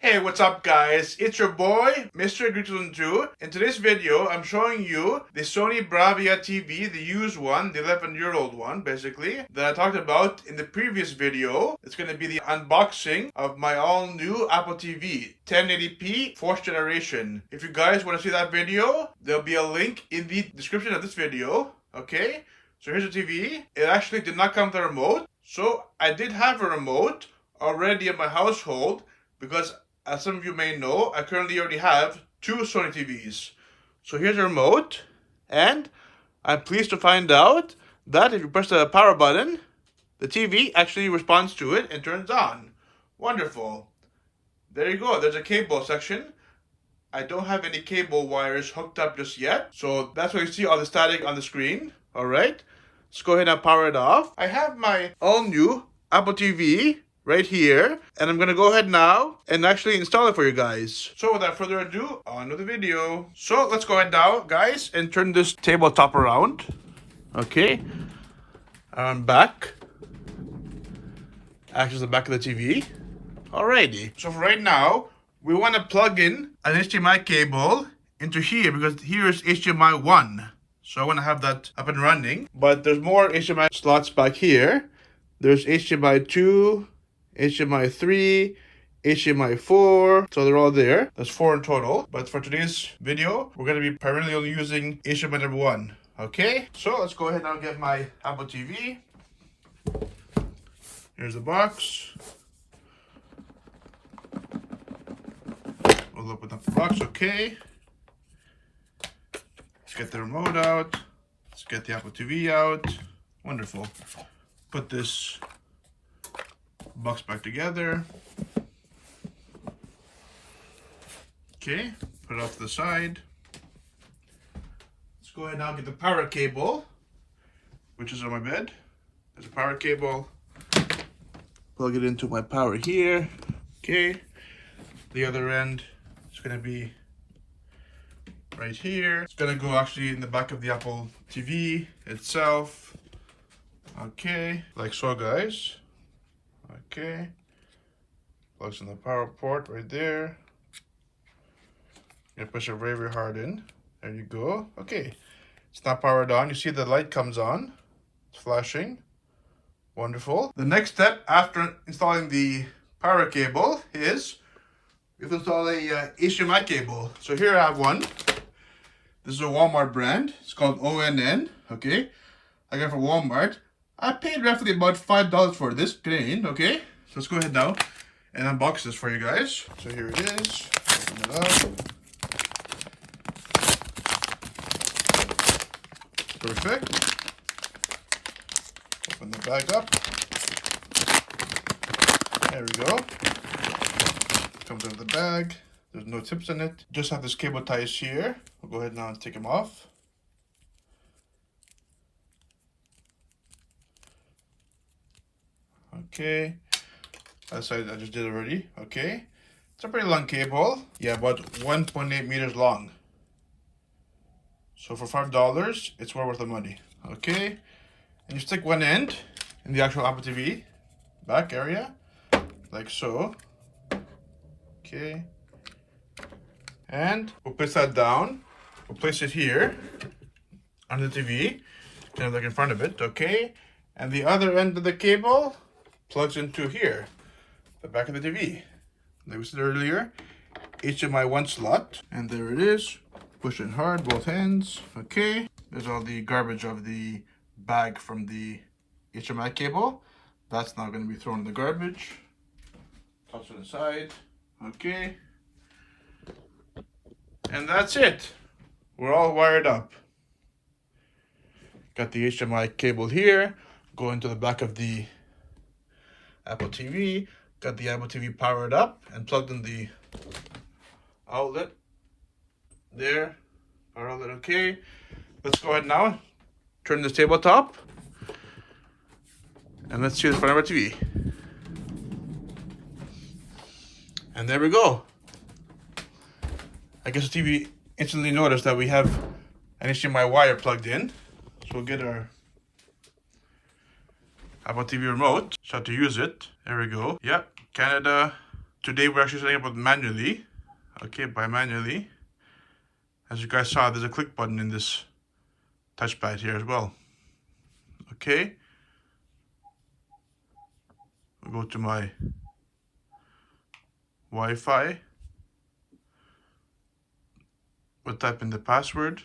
Hey, what's up guys? It's your boy, Mr. Grizzled2. In today's video, I'm showing you the Sony Bravia TV, the used one, the 11-year-old one, basically, that I talked about in the previous video. It's going to be the unboxing of my all-new Apple TV, 1080p, 4th generation. If you guys want to see that video, there'll be a link in the description of this video, okay? So here's the TV. It actually did not come with a remote, so I did have a remote already in my household because, as some of you may know, I currently already have two Sony TVs. So here's a remote, and I'm pleased to find out that if you press the power button, the TV actually responds to it and turns on. Wonderful. There you go, there's a cable section. I don't have any cable wires hooked up just yet, so that's why you see all the static on the screen. Alright, let's go ahead and power it off. I have my all new Apple TV right here, and I'm gonna go ahead now and actually install it for you guys. So without further ado, on with the video. So let's go ahead now, guys, and turn this tabletop around. Okay, I'm back. Actually, the back of the TV. Alrighty. So for right now, we want to plug in an HDMI cable into here because here is HDMI 1. So I want to have that up and running. But there's more HDMI slots back here. There's HDMI 2, HDMI 3, HDMI 4, so they're all there. That's 4 in total. But for today's video, we're going to be primarily only using HDMI number 1. Okay, so let's go ahead and get my Apple TV. Here's the box. We'll open up the box, okay. Let's get the remote out. Let's get the Apple TV out. Wonderful. Put this box back together. Okay, put it off to the side. Let's go ahead now and get the power cable, which is on my bed. There's a power cable. Plug it into my power here. Okay, the other end is going to be right here. It's going to go actually in the back of the Apple TV itself. Okay, like so, guys. Okay, plugs in the power port right there. You push it very, very hard in. There you go. Okay, it's not powered on. You see the light comes on. It's flashing. Wonderful. The next step after installing the power cable is we have to install a HDMI cable. So here I have one. This is a Walmart brand. It's called ONN. Okay, I got it from Walmart. I paid roughly about $5 for this Canadian, okay? So let's go ahead now and unbox this for you guys. So here it is. Open it up. Perfect. Open the bag up. There we go. Comes out of the bag. There's no tips in it. Just have this cable ties here. We'll go ahead now and take them off. Okay, that side I just did already. Okay, it's a pretty long cable. Yeah, about 1.8 meters long. So for $5, it's well worth the money. Okay, and you stick one end in the actual Apple TV back area, like so. Okay, and we'll place that down. We'll place it here on the TV, kind of like in front of it. Okay, and the other end of the cable plugs into here, the back of the TV. Like we said earlier, HDMI 1 slot, and there it is. Push it hard, both ends. Okay, there's all the garbage of the bag from the HDMI cable. That's now going to be thrown in the garbage. Toss it aside. Okay, and that's it. We're all wired up. Got the HDMI cable here, going to the back of the Apple TV. Got the Apple TV powered up and plugged in the outlet there. Power outlet, okay. Let's go ahead now, turn this tabletop, and let's see the front of our TV. And there we go. I guess the TV instantly noticed that we have an HDMI wire plugged in. So we'll get our Apple TV remote. So to use it, there we go. Yep, Canada Today we're actually setting up it manually. Okay, by manually. As you guys saw, there's a click button in this touchpad here as well. Okay. We'll go to my Wi-Fi. We'll type in the password.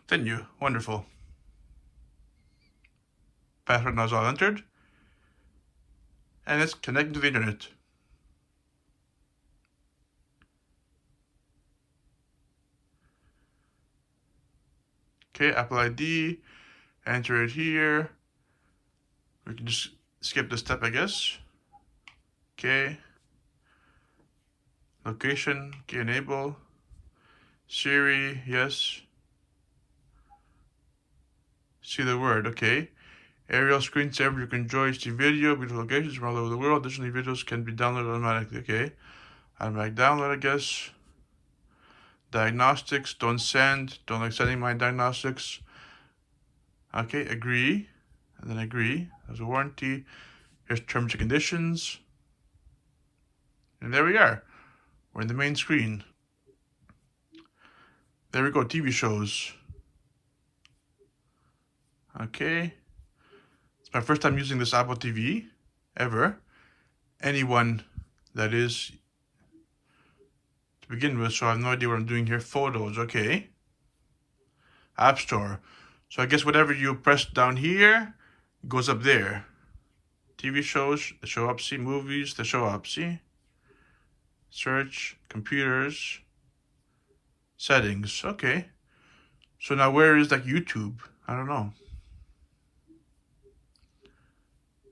Continue. Wonderful. Password now is all entered. And it's connecting to the internet. Okay, Apple ID. Enter it here. We can just skip this step, I guess. Okay. Location. Okay, enable. Siri, yes. See the word, okay. Aerial screensaver, you can enjoy HD video, beautiful locations from all over the world. Additionally, videos can be downloaded automatically, okay. Automatic download, I guess. Diagnostics, don't send. Don't like sending my diagnostics. Okay, agree. And then agree. There's a warranty. Here's terms and conditions. And there we are. We're in the main screen. There we go, TV shows. Okay. It's my first time using this Apple TV ever. Anyone, that is, to begin with, so I have no idea what I'm doing here. Photos, okay. App Store. So I guess whatever you press down here goes up there. TV shows, they show up, see. Movies, they show up, see. Search, computers, settings, okay. So now where is like YouTube? I don't know.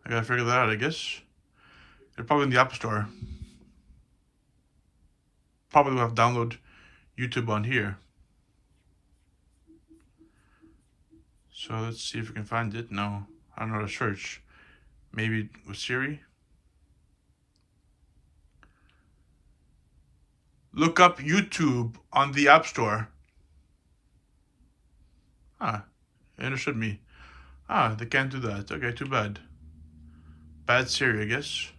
I gotta figure that out, I guess. They're probably in the App Store. Probably will have download YouTube on here. So let's see if we can find it. No, I don't know how to search. Maybe with Siri. Look up YouTube on the App Store. Ah, it understood me. Ah, they can't do that. Okay, too bad. Bad Siri, I guess.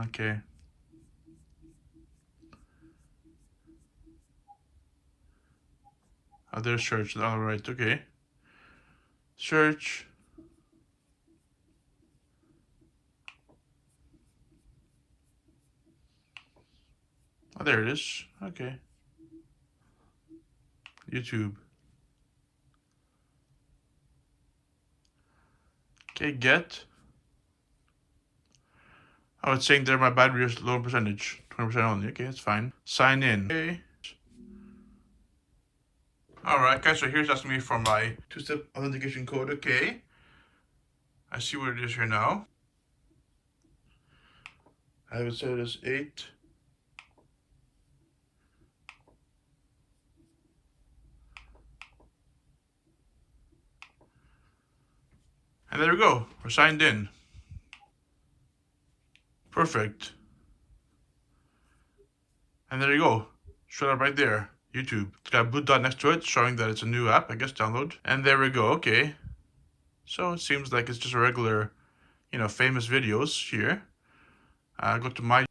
Okay. Oh, there's search. All right, okay. Search. Oh, there it is. Okay. YouTube. Okay, get. Oh, it's saying there my battery is low percentage. 20% only. Okay, that's fine. Sign in. Okay. Alright guys, so here's asking me for my two-step authentication code. Okay. I see what it is here now. I have it set as 8. And there we go. We're signed in. Perfect. And there you go. Showed up right there. YouTube. It's got a blue dot next to it showing that it's a new app, I guess, download. And there we go. Okay. So it seems like it's just a regular, famous videos here. Go to my.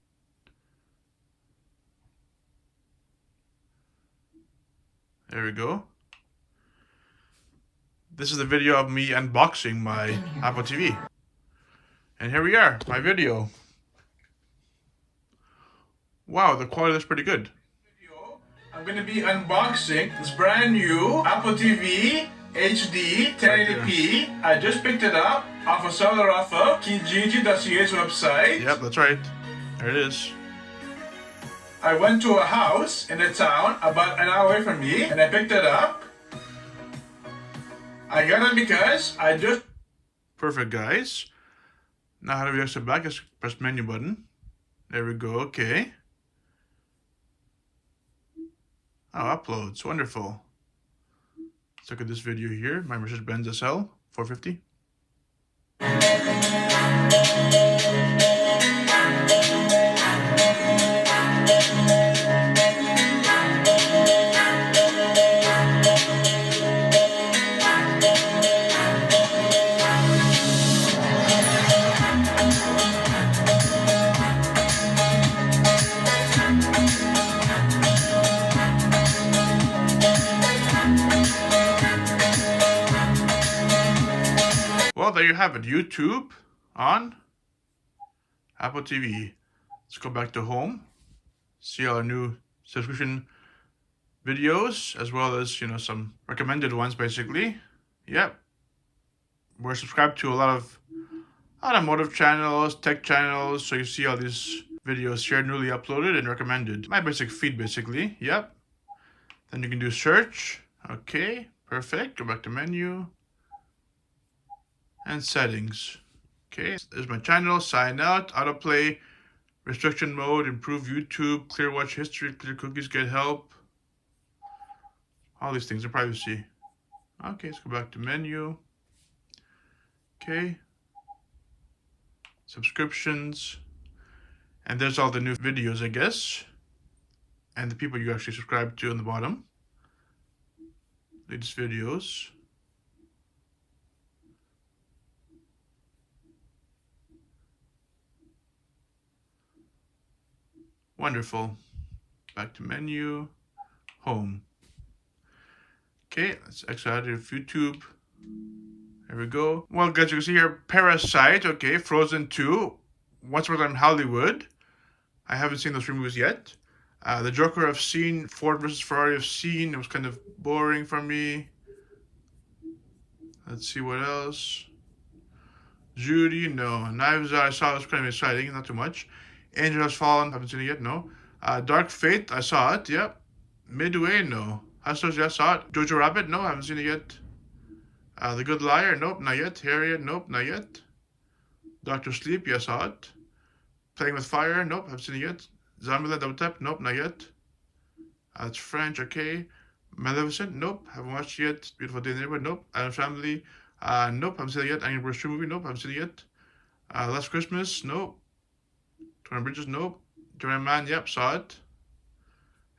There we go. This is the video of me unboxing my Apple TV. And here we are, my video. Wow, the quality looks pretty good. I'm going to be unboxing this brand new Apple TV HD 1080p. I just picked it up off a seller off of Kijiji.ch website. Yep, that's right. There it is. I went to a house in a town about an hour away from me and I picked it up. I got it because I just... Perfect, guys. Now how do we exit back? Just press menu button. There we go, okay. Oh, uploads, wonderful. Let's look at this video here. My Mercedes-Benz SL 450. have it. YouTube on Apple TV. Let's go back to home. See all our new subscription videos, as well as, some recommended ones, basically. Yep. We're subscribed to a lot of automotive channels, tech channels, so you see all these videos here, newly uploaded and recommended. My basic feed, basically. Yep. Then you can do search. Okay, perfect. Go back to menu. And settings. Okay, there's my channel, sign out, autoplay, restriction mode, improve YouTube, clear watch history, clear cookies, get help. All these things are privacy. Okay, let's go back to menu. Okay. Subscriptions. And there's all the new videos, I guess. And the people you actually subscribe to on the bottom. Latest videos. Wonderful. Back to menu. Home. Okay, let's exit out of YouTube. There we go. Well, guys, you can see here, Parasite, okay, Frozen 2, Once Upon a Time in Hollywood. I haven't seen those three movies yet. The Joker I've seen, Ford vs. Ferrari I've seen. It was kind of boring for me. Let's see what else. Judy, no. Knives Out, I saw it was kind of exciting, not too much. Angel Has Fallen, haven't seen it yet, no. Dark Fate, I saw it, yep. Midway, no. Hustlers, yeah, I saw it. Jojo Rabbit, no, haven't seen it yet. The Good Liar, nope, not yet. Harriet, nope, not yet. Doctor Sleep, yeah, I saw it. Playing with Fire, nope, haven't seen it yet. Zombieland, Double Tap, nope, not yet. It's French, okay. Maleficent, nope, haven't watched it yet. Beautiful Day in the Neighborhood, nope. Adam's Family, nope, haven't seen it yet. Angry Birds 2 movie, nope, haven't seen it yet. Last Christmas, nope. 20 Bridges, nope. Joanna Man, yep, saw it.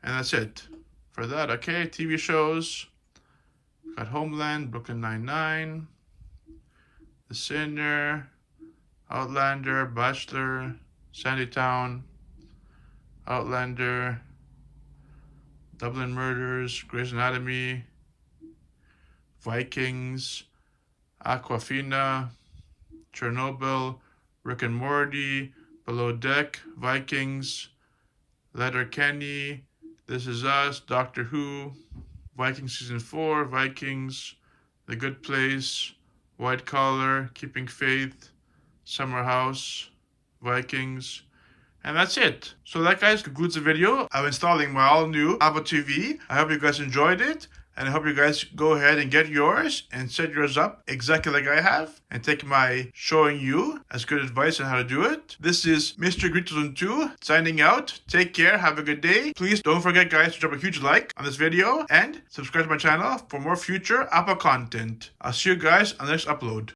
And that's it for that. Okay, TV shows. Got Homeland, Brooklyn Nine-Nine, The Sinner, Outlander, Bachelor, Sandytown, Outlander, Dublin Murders, Grey's Anatomy, Vikings, Aquafina, Chernobyl, Rick and Morty, Below Deck, Vikings, Letterkenny, This Is Us, Doctor Who, Vikings Season 4, Vikings, The Good Place, White Collar, Keeping Faith, Summer House, Vikings, and that's it. So that, guys, concludes the video of installing my all-new Apple TV. I hope you guys enjoyed it, and I hope you guys go ahead and get yours and set yours up exactly like I have, and take my showing you as good advice on how to do it. This is Mr. Greek2002 signing out. Take care. Have a good day. Please don't forget, guys, to drop a huge like on this video and subscribe to my channel for more future Apple content. I'll see you guys on the next upload.